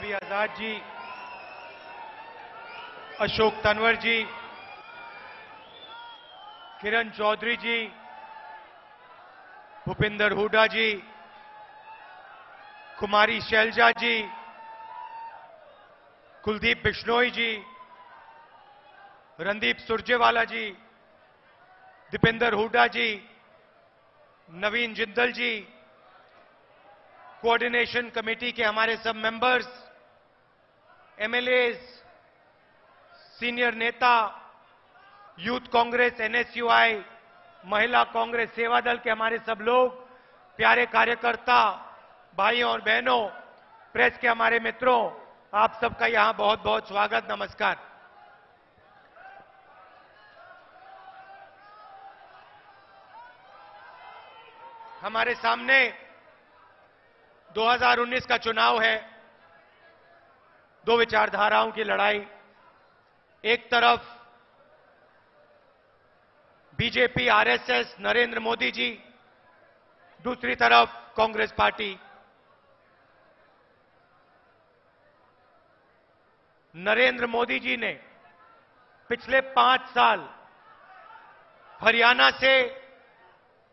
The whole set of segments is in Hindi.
गुलाबी आजाद जी, अशोक तनवर जी, किरण चौधरी जी, भूपिंदर हुड्डा जी, कुमारी शैलजा जी, कुलदीप बिश्नोई जी, रणदीप सुरजेवाला जी, दीपेंद्र हुड्डा जी, नवीन जिंदल जी, कोऑर्डिनेशन कमेटी के हमारे सब मेंबर्स, एमएलएज, सीनियर नेता, यूथ कांग्रेस, एनएसयूआई, महिला कांग्रेस सेवा दल के हमारे सब लोग, प्यारे कार्यकर्ता, भाइयों और बहनों, प्रेस के हमारे मित्रों, आप सबका यहां बहुत बहुत स्वागत, नमस्कार। हमारे सामने 2019 का चुनाव है। दो विचारधाराओं की लड़ाई। एक तरफ बीजेपी, आरएसएस, नरेंद्र मोदी जी, दूसरी तरफ कांग्रेस पार्टी। नरेंद्र मोदी जी ने पिछले 5 साल हरियाणा से,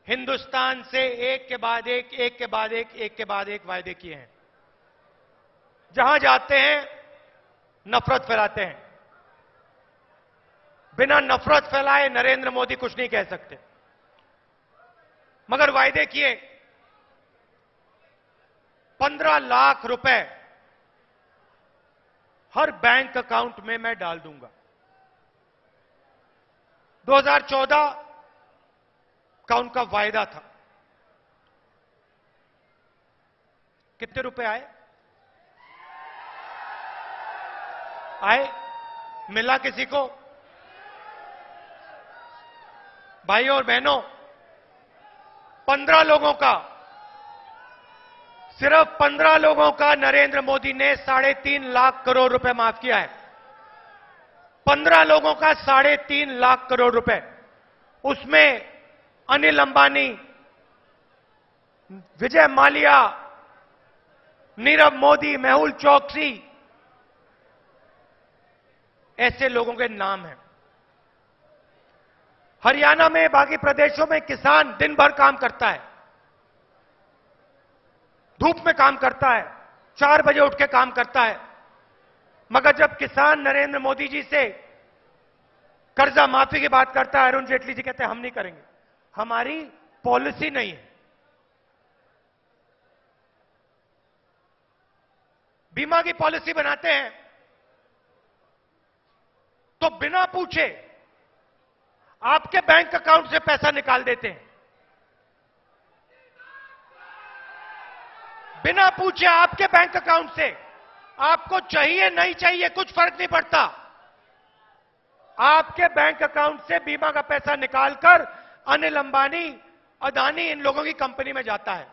हिंदुस्तान से एक के बाद एक वायदे किए हैं। जहां जाते हैं नफरत फैलाते हैं। बिना नफरत फैलाए नरेंद्र मोदी कुछ नहीं कह सकते। मगर वायदे किए 15 लाख रुपए हर बैंक अकाउंट में मैं डाल दूंगा। 2014 का उनका वायदा था। कितने रुपए आए? मिला किसी को? भाइयों और बहनों, 15 लोगों का, सिर्फ 15 लोगों का नरेंद्र मोदी ने 3.5 लाख करोड़ रुपए माफ किया है। 15 लोगों का 3.5 लाख करोड़ रुपए। उसमें अनिल अंबानी, विजय माल्या, नीरव मोदी, मेहुल चोकसी, ऐसे लोगों के नाम हैं। हरियाणा में, बाकी प्रदेशों में किसान दिन भर काम करता है, धूप में काम करता है, 4 बजे उठ के काम करता है। मगर जब किसान नरेंद्र मोदी जी से कर्जा माफी की बात करता है, अरुण जेटली जी कहते हैं हम नहीं करेंगे, हमारी पॉलिसी नहीं है। बीमा की पॉलिसी बनाते हैं तो बिना पूछे आपके बैंक अकाउंट से पैसा निकाल देते हैं। बिना पूछे आपके बैंक अकाउंट से, आपको चाहिए नहीं चाहिए कुछ फर्क नहीं पड़ता, आपके बैंक अकाउंट से बीमा का पैसा निकालकर अनिल अंबानी, अदानी, इन लोगों की कंपनी में जाता है।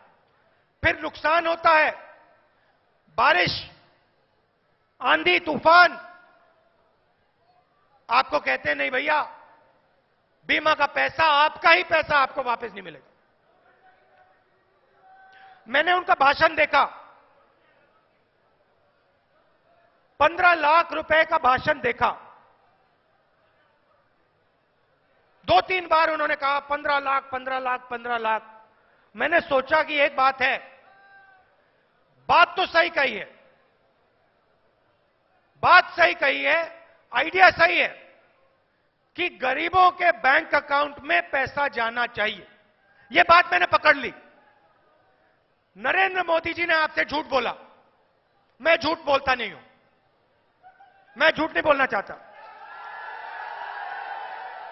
फिर नुकसान होता है, बारिश, आंधी, तूफान, आपको कहते हैं नहीं भैया, बीमा का पैसा, आपका ही पैसा आपको वापस नहीं मिलेगा। मैंने उनका भाषण देखा, 15 लाख रुपए का भाषण देखा। 2-3 बार उन्होंने कहा 15 लाख, 15 लाख, 15 लाख। मैंने सोचा कि एक बात है, बात तो सही कही है, बात सही कही है, आइडिया सही है कि गरीबों के बैंक अकाउंट में पैसा जाना चाहिए। यह बात मैंने पकड़ ली। नरेंद्र मोदी जी ने आपसे झूठ बोला, मैं झूठ बोलता नहीं हूं, मैं झूठ नहीं बोलना चाहता।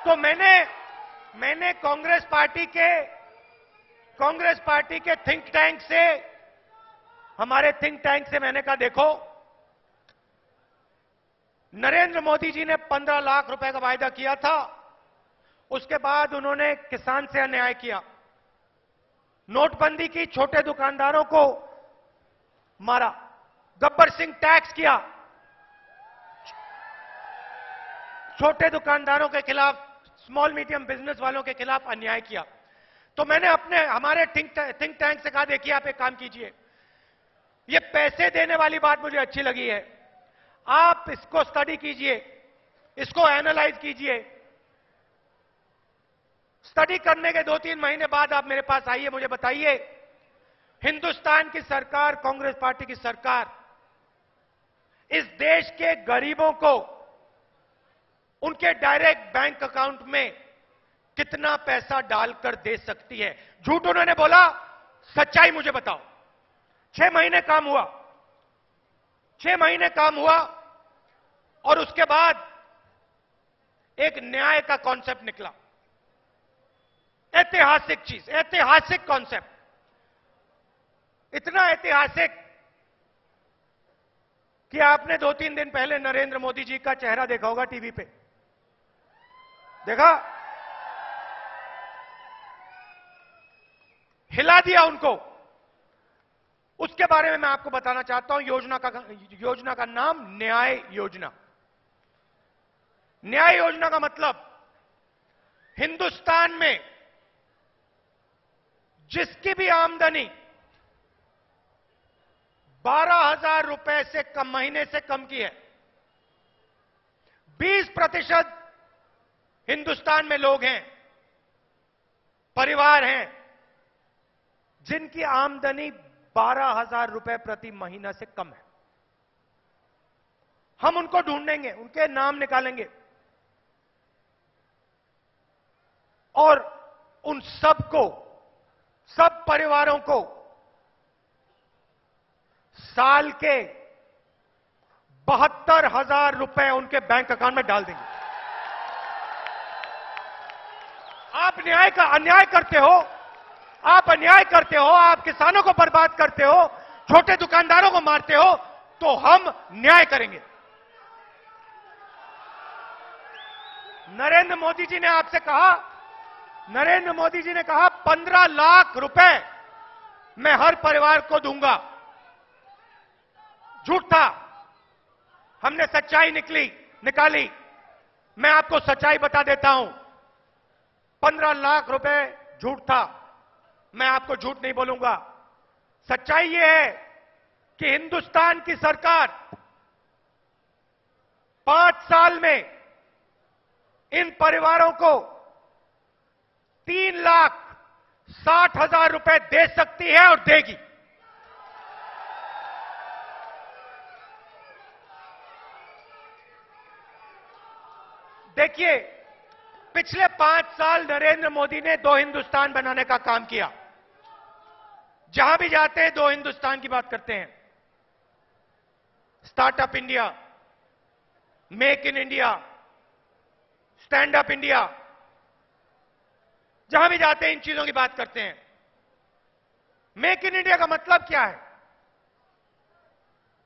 तो मैंने कांग्रेस पार्टी के थिंक टैंक से, हमारे थिंक टैंक से मैंने कहा देखो, नरेंद्र मोदी जी ने 15 लाख रुपए का वायदा किया था, उसके बाद उन्होंने किसान से अन्याय किया, नोटबंदी की, छोटे दुकानदारों को मारा, गब्बर सिंह टैक्स किया, छोटे दुकानदारों के खिलाफ, स्मॉल मीडियम बिजनेस वालों के खिलाफ अन्याय किया। तो मैंने हमारे थिंक टैंक से कहा देखिए आप एक काम कीजिए, ये पैसे देने वाली बात मुझे अच्छी लगी है। आप इसको स्टडी कीजिए, इसको एनालाइज कीजिए। स्टडी करने के 2-3 महीने बाद आप मेरे पास आइए, मुझे बताइए हिंदुस्तान की सरकार, कांग्रेस पार्टी की सरकार इस देश के गरीबों को उनके डायरेक्ट बैंक अकाउंट में कितना पैसा डालकर दे सकती है। झूठ उन्होंने बोला, सच्चाई मुझे बताओ। 6 महीने काम हुआ, 6 महीने काम हुआ और उसके बाद एक न्याय का कॉन्सेप्ट निकला। ऐतिहासिक चीज, ऐतिहासिक कॉन्सेप्ट, इतना ऐतिहासिक कि आपने 2-3 दिन पहले नरेंद्र मोदी जी का चेहरा देखा होगा टीवी पे। देखा? हिला दिया उनको। उसके बारे में मैं आपको बताना चाहता हूं। योजना का नाम न्याय योजना। न्याय योजना का मतलब हिंदुस्तान में जिसकी भी आमदनी 12,000 रुपए से कम, महीने से कम की है, 20% हिंदुस्तान में लोग हैं, परिवार हैं जिनकी आमदनी 12,000 रुपए प्रति महीना से कम है। हम उनको ढूंढेंगे, उनके नाम निकालेंगे और उन सबको, सब परिवारों को साल के 72,000 रुपए उनके बैंक अकाउंट में डाल देंगे। आप अन्याय करते हो, आप अन्याय करते हो, आप किसानों को बर्बाद करते हो, छोटे दुकानदारों को मारते हो, तो हम न्याय करेंगे। नरेंद्र मोदी जी ने आपसे कहा, नरेंद्र मोदी जी ने कहा 15 लाख रुपए मैं हर परिवार को दूंगा। झूठ था, हमने सच्चाई निकाली। मैं आपको सच्चाई बता देता हूं। 15 लाख रुपए झूठ था, मैं आपको झूठ नहीं बोलूंगा। सच्चाई यह है कि हिंदुस्तान की सरकार 5 साल में इन परिवारों को 3,60,000 रुपए दे सकती है और देगी। देखिए, पिछले 5 साल नरेंद्र मोदी ने 2 हिंदुस्तान बनाने का काम किया। जहां भी जाते हैं 2 हिंदुस्तान की बात करते हैं। Startup India, make in India, stand up India, जहां भी जाते हैं इन चीजों की बात करते हैं। मेक इन इंडिया का मतलब क्या है?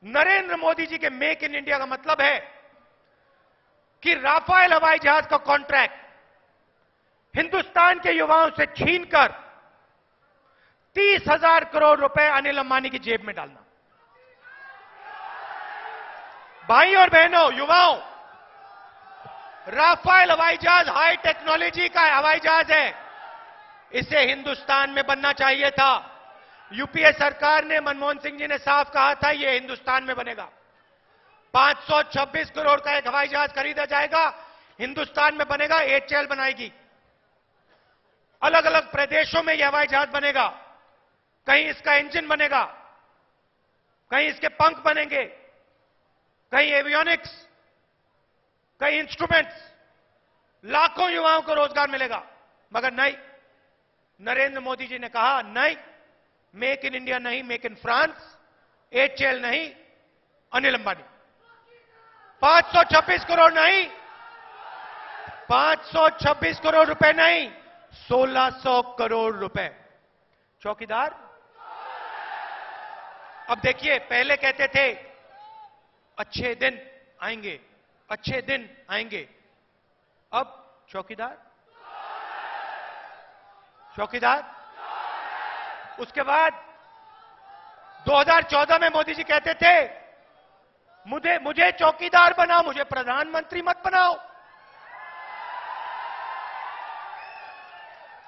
नरेंद्र मोदी जी के मेक इन इंडिया का मतलब है कि राफेल हवाई जहाज का कॉन्ट्रैक्ट हिंदुस्तान के युवाओं से छीनकर 30,000 करोड़ रुपए अनिल अंबानी की जेब में डालना। भाई और बहनों, युवाओं, राफेल हवाई जहाज हाई टेक्नोलॉजी का हवाई जहाज है। इसे हिंदुस्तान में बनना चाहिए था। यूपीए सरकार ने, मनमोहन सिंह जी ने साफ कहा था यह हिंदुस्तान में बनेगा। 526 करोड़ का एक हवाई जहाज खरीदा जाएगा, हिंदुस्तान में बनेगा, एचएएल बनाएगी। अलग अलग प्रदेशों में यह हवाई जहाज बनेगा। कहीं इसका इंजन बनेगा, कहीं इसके पंख बनेंगे, कहीं एवियोनिक्स, कहीं इंस्ट्रूमेंट्स। लाखों युवाओं को रोजगार मिलेगा। मगर नहीं, नरेंद्र मोदी जी ने कहा नहीं, मेक इन इंडिया नहीं, मेक इन फ्रांस, एचएएल नहीं, अनिल अंबानी। 526 करोड़ नहीं, 526 करोड़ रुपए नहीं, 1,600 करोड़ रुपए। चौकीदार, अब देखिए, पहले कहते थे अच्छे दिन आएंगे, अच्छे दिन आएंगे। अब चौकीदार, चौकीदार। उसके बाद 2014 में मोदी जी कहते थे मुझे चौकीदार बनाओ, मुझे प्रधानमंत्री मत बनाओ।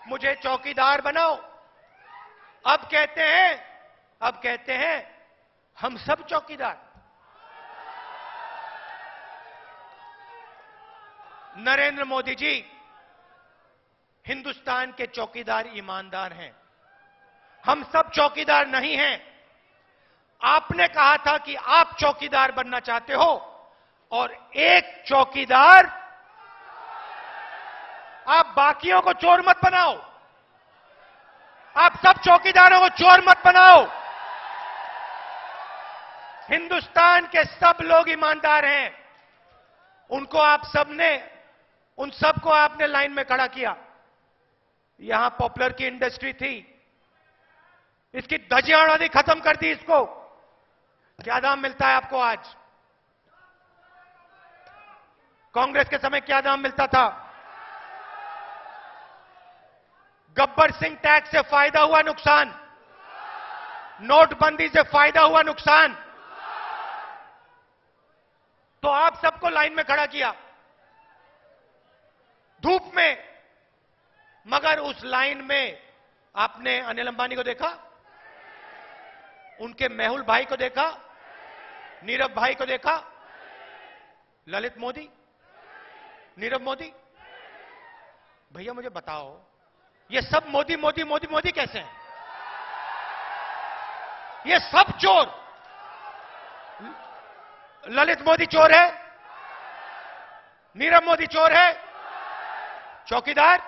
मुझे चौकीदार बनाओ। अब कहते हैं हम सब चौकीदार। नरेंद्र मोदी जी हिंदुस्तान के चौकीदार ईमानदार हैं। हम सब चौकीदार नहीं हैं। आपने कहा था कि आप चौकीदार बनना चाहते हो, और एक चौकीदार, आप बाकियों को चोर मत बनाओ। आप सब चौकीदारों को चोर मत बनाओ। हिंदुस्तान के सब लोग ईमानदार हैं। उनको आप सबने, उन सबको आपने लाइन में खड़ा किया। यहां पॉपुलर की इंडस्ट्री थी, इसकी धजियां उड़ानी खत्म कर दी। इसको क्या दाम मिलता है आपको आज? कांग्रेस के समय क्या दाम मिलता था? गब्बर सिंह टैक्स से फायदा हुआ नुकसान, नोटबंदी से फायदा हुआ नुकसान, तो आप सबको लाइन में खड़ा किया धूप में। मगर उस लाइन में आपने अनिल अंबानी को देखा, उनके मेहुल भाई को देखा, नीरव भाई को देखा, ललित मोदी, नीरव मोदी। भैया मुझे बताओ, ये सब मोदी मोदी मोदी मोदी कैसे हैं? ये सब चोर। ललित मोदी चोर है, नीरव मोदी चोर है, चौकीदार।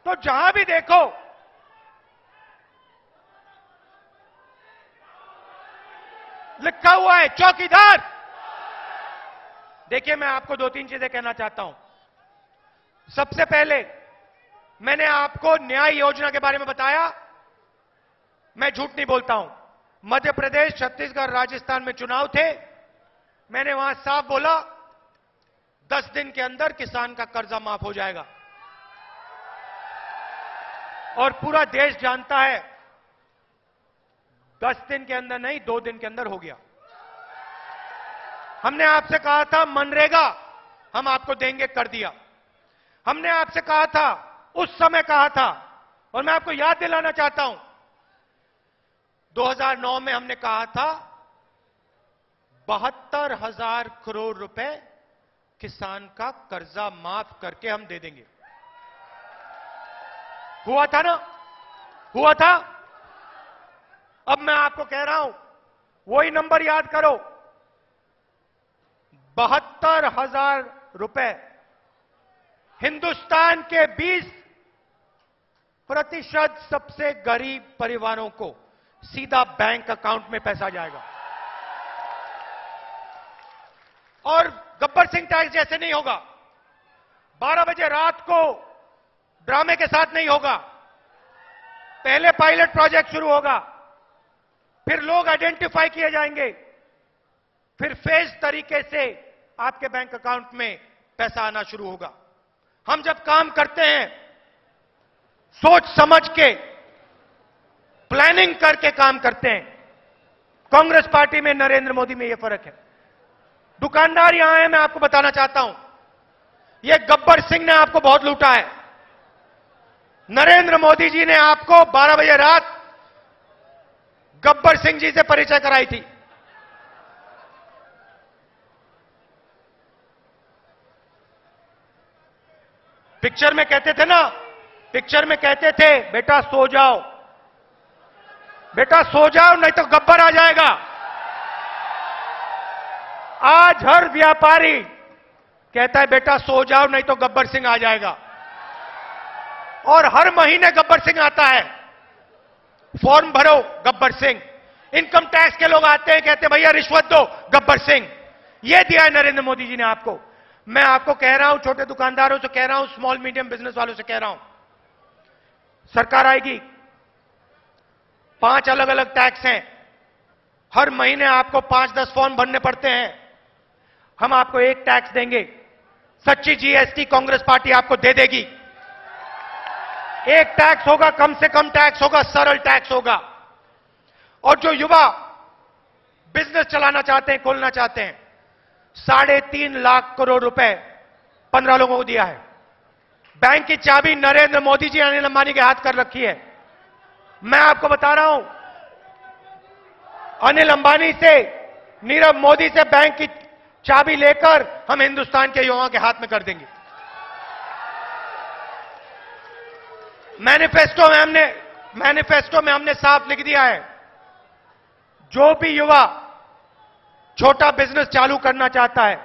तो जहां भी देखो लिखा हुआ है चौकीदार। देखिए, मैं आपको दो तीन चीजें कहना चाहता हूं। सबसे पहले, मैंने आपको न्याय योजना के बारे में बताया। मैं झूठ नहीं बोलता हूं। मध्य प्रदेश, छत्तीसगढ़, राजस्थान में चुनाव थे। मैंने वहां साफ बोला 10 दिन के अंदर किसान का कर्जा माफ हो जाएगा। और पूरा देश जानता है 10 दिन के अंदर नहीं, 2 दिन के अंदर हो गया। हमने आपसे कहा था मनरेगा हम आपको देंगे, कर दिया। हमने आपसे कहा था, उस समय कहा था, और मैं आपको याद दिलाना चाहता हूं, 2009 में हमने कहा था 72,000 करोड़ रुपए किसान का कर्जा माफ करके हम दे देंगे। हुआ था ना? हुआ था। अब मैं आपको कह रहा हूं, वही नंबर याद करो, 72,000 रुपए हिंदुस्तान के 20% सबसे गरीब परिवारों को सीधा बैंक अकाउंट में पैसा जाएगा। और गब्बर सिंह टैक्स जैसे नहीं होगा, 12 बजे रात को ड्रामे के साथ नहीं होगा। पहले पायलट प्रोजेक्ट शुरू होगा, फिर लोग आइडेंटिफाई किए जाएंगे, फिर फेज तरीके से आपके बैंक अकाउंट में पैसा आना शुरू होगा। हम जब काम करते हैं, सोच समझ के, प्लानिंग करके काम करते हैं। कांग्रेस पार्टी में, नरेंद्र मोदी में यह फर्क है। दुकानदार यहां है, मैं आपको बताना चाहता हूं, यह गब्बर सिंह ने आपको बहुत लूटा है। नरेंद्र मोदी जी ने आपको 12 बजे रात गब्बर सिंह जी से परिचय कराई थी। पिक्चर में कहते थे ना, पिक्चर में कहते थे, बेटा सो जाओ, बेटा सो जाओ, नहीं तो गब्बर आ जाएगा। आज हर व्यापारी कहता है बेटा सो जाओ, नहीं तो गब्बर सिंह आ जाएगा। और हर महीने गब्बर सिंह आता है, फॉर्म भरो गब्बर सिंह। इनकम टैक्स के लोग आते हैं, कहते हैं भैया रिश्वत दो, गब्बर सिंह। यह दिया है नरेंद्र मोदी जी ने आपको। मैं आपको कह रहा हूं, छोटे दुकानदारों से कह रहा हूं, स्मॉल मीडियम बिजनेस वालों से कह रहा हूं, सरकार आएगी, 5 अलग अलग टैक्स हैं, हर महीने आपको 5-10 फॉर्म भरने पड़ते हैं। हम आपको एक टैक्स देंगे, सच्ची जीएसटी कांग्रेस पार्टी आपको दे देगी। एक टैक्स होगा, कम से कम टैक्स होगा, सरल टैक्स होगा। और जो युवा बिजनेस चलाना चाहते हैं, खोलना चाहते हैं, 3.5 लाख करोड़ रुपए 15 लोगों को दिया है। बैंक की चाबी नरेंद्र मोदी जी, अनिल अंबानी के हाथ कर रखी है। मैं आपको बता रहा हूं, अनिल अंबानी से, नीरव मोदी से बैंक की चाबी लेकर हम हिंदुस्तान के युवाओं के हाथ में कर देंगे। मैनिफेस्टो में हमने साफ लिख दिया है, जो भी युवा छोटा बिजनेस चालू करना चाहता है,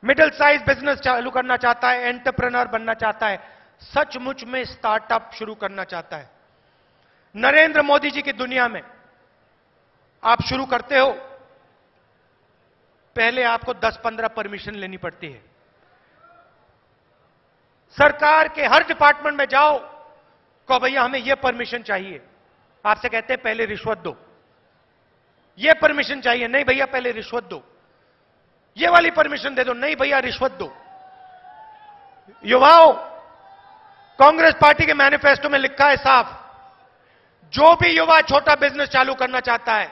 मिडिल साइज बिजनेस चालू करना चाहता है, एंटरप्रेन्योर बनना चाहता है, सचमुच में स्टार्टअप शुरू करना चाहता है, नरेंद्र मोदी जी की दुनिया में आप शुरू करते हो, पहले आपको 10-15 परमिशन लेनी पड़ती है। सरकार के हर डिपार्टमेंट में जाओ, कहो भैया हमें यह परमिशन चाहिए, आपसे कहते हैं पहले रिश्वत दो, यह परमिशन चाहिए, नहीं भैया पहले रिश्वत दो, ये वाली परमिशन दे दो, नहीं भैया रिश्वत दो। युवाओं, कांग्रेस पार्टी के मैनिफेस्टो में लिखा है साफ, जो भी युवा छोटा बिजनेस चालू करना चाहता है,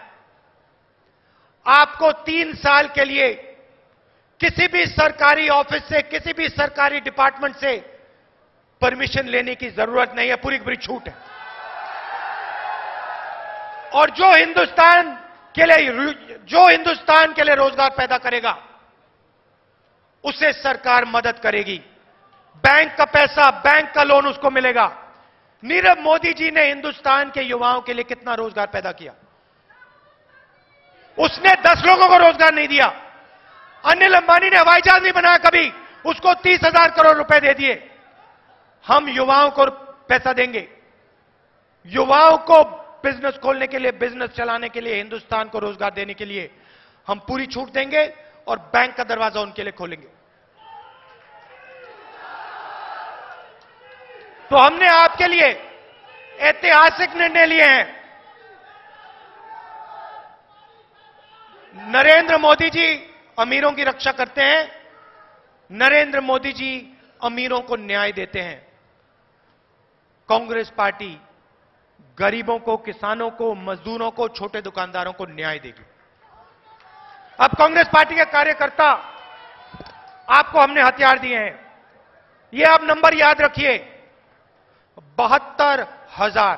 आपको 3 साल के लिए किसी भी सरकारी ऑफिस से, किसी भी सरकारी डिपार्टमेंट से परमिशन लेने की जरूरत नहीं है, पूरी की पूरी छूट है। और जो हिंदुस्तान के लिए रोजगार पैदा करेगा, उसे सरकार मदद करेगी। बैंक का पैसा, बैंक का लोन उसको मिलेगा। नीरव मोदी जी ने हिंदुस्तान के युवाओं के लिए कितना रोजगार पैदा किया? उसने 10 लोगों को रोजगार नहीं दिया। अनिल अंबानी ने हवाई जहाज नहीं बनाया कभी, उसको 30,000 करोड़ रुपए दे दिए। हम युवाओं को पैसा देंगे, युवाओं को बिजनेस खोलने के लिए, बिजनेस चलाने के लिए, हिंदुस्तान को रोजगार देने के लिए हम पूरी छूट देंगे और बैंक का दरवाजा उनके लिए खोलेंगे। तो हमने आपके लिए ऐतिहासिक निर्णय लिए हैं। नरेंद्र मोदी जी अमीरों की रक्षा करते हैं, नरेंद्र मोदी जी अमीरों को न्याय देते हैं। कांग्रेस पार्टी गरीबों को, किसानों को, मजदूरों को, छोटे दुकानदारों को न्याय देगी। अब कांग्रेस पार्टी के कार्यकर्ता, आपको हमने हथियार दिए हैं, ये आप नंबर याद रखिए, 72,000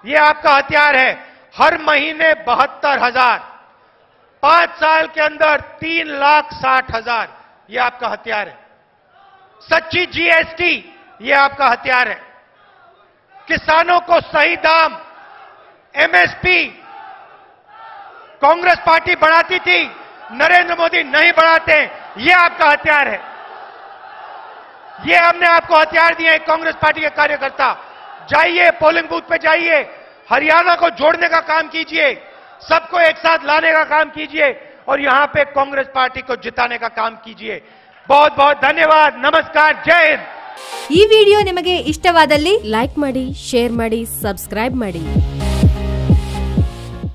ये आपका हथियार है। हर महीने 72,000, 5 साल के अंदर 3,60,000 ये आपका हथियार है। सच्ची जीएसटी ये आपका हथियार है। किसानों को सही दाम, एमएसपी कांग्रेस पार्टी बढ़ाती थी, नरेंद्र मोदी नहीं बढ़ाते, ये आपका हथियार है। ये हमने आपको हथियार दिए हैं कांग्रेस पार्टी के कार्यकर्ता। जाइए, पोलिंग बूथ पे जाइए, हरियाणा को जोड़ने का काम कीजिए, सबको एक साथ लाने का काम कीजिए और यहां पे कांग्रेस पार्टी को जिताने का काम कीजिए। बहुत बहुत धन्यवाद, नमस्कार, जय हिंद। ಈ ವಿಡಿಯೋ ನಿಮಗೆ ಇಷ್ಟವಾದಲ್ಲಿ ಲೈಕ್ ಮಾಡಿ, ಶೇರ್ ಮಾಡಿ, ಸಬ್ಸ್ಕ್ರೈಬ್ ಮಾಡಿ।